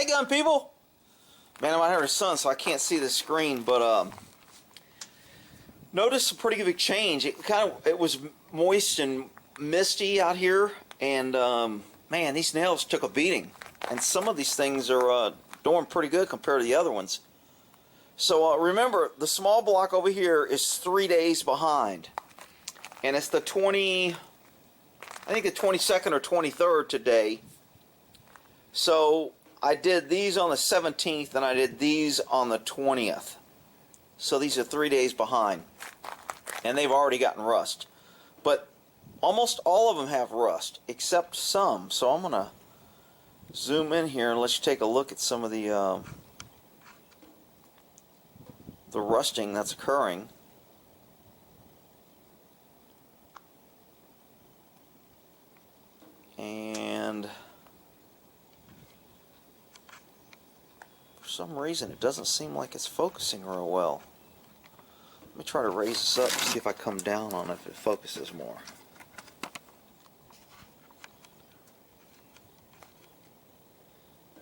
Hey, gun people! Man, I'm out here in the sun, so I can't see the screen, but noticed a pretty big change. It was moist and misty out here, and man, these nails took a beating. And some of these things are doing pretty good compared to the other ones. So remember, the small block over here is 3 days behind, and it's the 22nd or 23rd today. So I did these on the 17th, and I did these on the 20th. So these are 3 days behind, and they've already gotten rust. But almost all of them have rust, except some. So I'm going to zoom in here and let you take a look at some of the rusting that's occurring. And for some reason it doesn't seem like it's focusing real well. Let me try to raise this up and see if I come down on it, if it focuses more.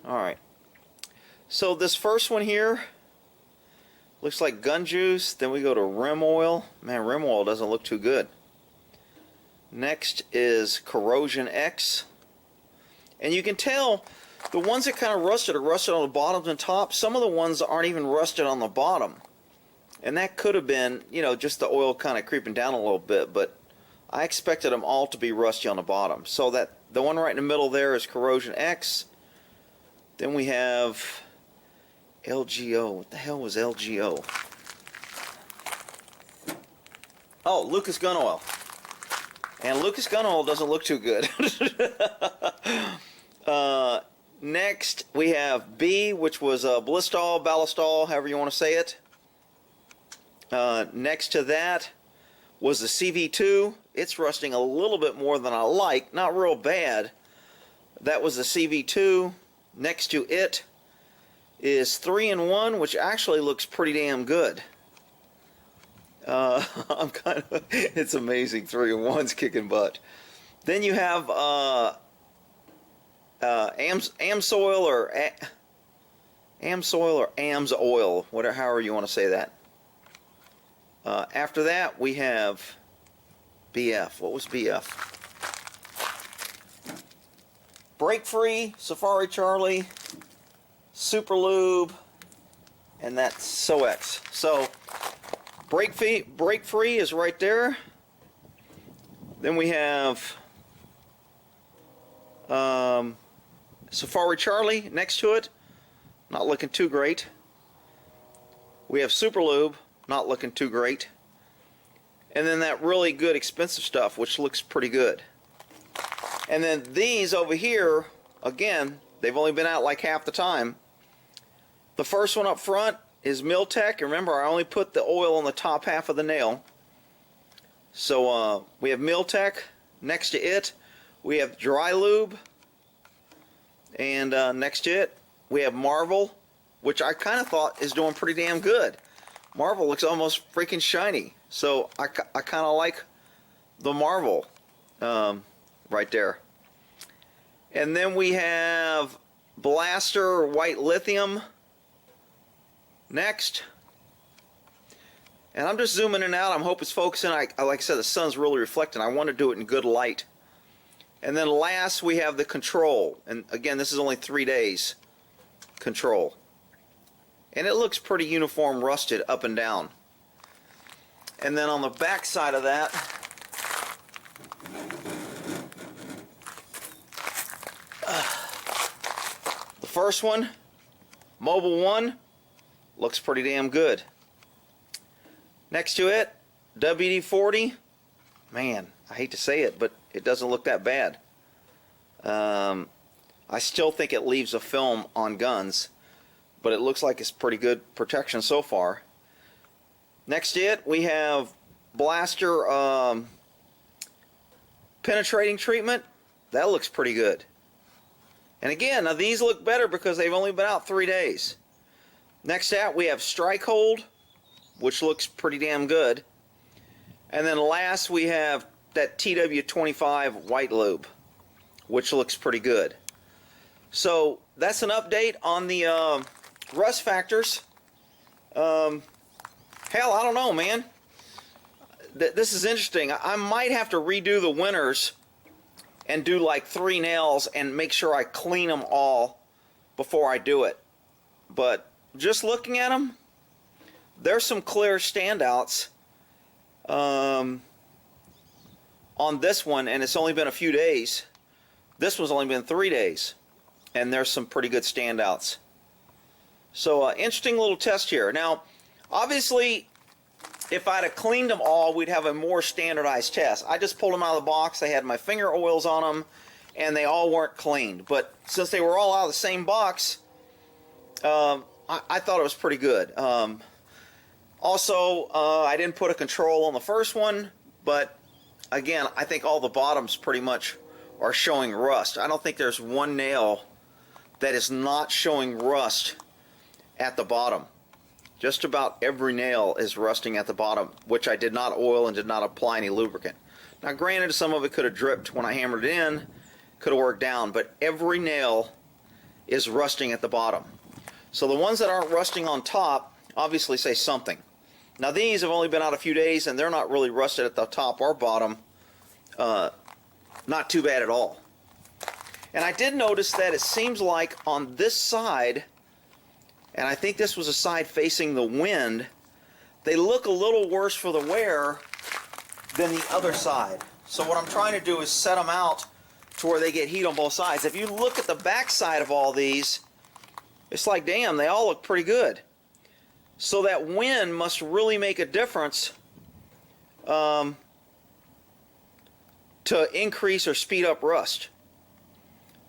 Alright, so this first one here looks like gun juice. Then we go to rim oil. Man, rim oil doesn't look too good. Next is corrosion X. And you can tell the ones that kind of rusted are rusted on the bottoms and tops. Some of the ones aren't even rusted on the bottom. And that could have been, you know, just the oil kind of creeping down a little bit, but I expected them all to be rusty on the bottom. So that the one right in the middle there is corrosion X. Then we have LGO. What the hell was LGO? Oh, Lucas Gun Oil. And Lucas Gun Oil doesn't look too good. Next, we have B, which was Blistol, Ballistol, however you want to say it. Next to that was the CV2. It's rusting a little bit more than I like. Not real bad. That was the CV2. Next to it is 3-in-1, which actually looks pretty damn good. It's amazing. 3-in-1's kicking butt. Then you have Amsoil or AMS oil, whatever, however you want to say that. After that, we have BF. What was BF? Break Free, Safari Charlie, Super Lube, and that's SOX. So Break Free is right there. Then we have Safari Charlie next to it. Not looking too great. We have Super Lube. Not looking too great. And then that really good expensive stuff, which looks pretty good. And then these over here, again, they've only been out like half the time. The first one up front is Miltech. Remember, I only put the oil on the top half of the nail. So we have Miltech. Next to it, we have Dry Lube. And next to it, we have Marvel, which I kind of thought is doing pretty damn good. Marvel looks almost freaking shiny. So I kind of like the Marvel right there. And then we have Blaster White Lithium next. And I'm just zooming in and out. I hope it's focusing. Like I said, the sun's really reflecting. I want to do it in good light. And then last we have the Control. And again, this is only 3 days. Control. And it looks pretty uniform rusted up and down. And then on the back side of that, the first one, Mobile 1, looks pretty damn good. Next to it, WD-40. Man, I hate to say it, but it doesn't look that bad. I still think it leaves a film on guns, but it looks like it's pretty good protection so far. Next to it, we have Blaster penetrating treatment. That looks pretty good. And again, now these look better because they've only been out 3 days. Next to that, we have Strike Hold, which looks pretty damn good. And then last, we have that TW25 White Lube, which looks pretty good. So that's an update on the rust factors. Hell, I don't know, man. This is interesting. I might have to redo the winters and do like 3 nails and make sure I clean them all before I do it. But just looking at them, there's some clear standouts on this one, and it's only been a few days. This one's only been 3 days, and there's some pretty good standouts. So interesting little test here. Now, obviously, if I'd have cleaned them all, we'd have a more standardized test. I just pulled them out of the box. I had my finger oils on them, and they all weren't cleaned. But since they were all out of the same box, I thought it was pretty good. Also, I didn't put a control on the first one, but again, I think all the bottoms pretty much are showing rust. I don't think there's one nail that is not showing rust at the bottom. Just about every nail is rusting at the bottom, which I did not oil and did not apply any lubricant. Now granted, some of it could have dripped when I hammered it in, could have worked down, but every nail is rusting at the bottom. So the ones that aren't rusting on top obviously say something. Now these have only been out a few days and they're not really rusted at the top or bottom. Not too bad at all. And I did notice that it seems like on this side, and I think this was a side facing the wind, they look a little worse for the wear than the other side. So what I'm trying to do is set them out to where they get heat on both sides. If you look at the back side of all these, it's like, damn, they all look pretty good. So that wind must really make a difference to increase or speed up rust,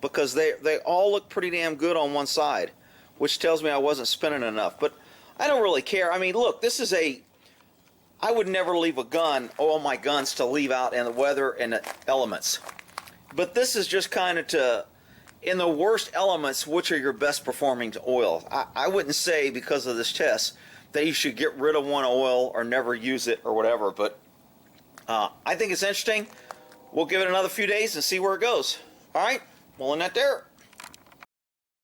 because they all look pretty damn good on one side, which tells me I wasn't spinning enough. But I don't really care. I mean, look, this is I would never leave a gun, all my guns, to leave out in the weather and the elements. But this is just kind of to, in the worst elements, which are your best performing to oil. I wouldn't say, because of this test, that you should get rid of one oil or never use it or whatever. But I think it's interesting. We'll give it another few days and see where it goes. All right? Well, in that there.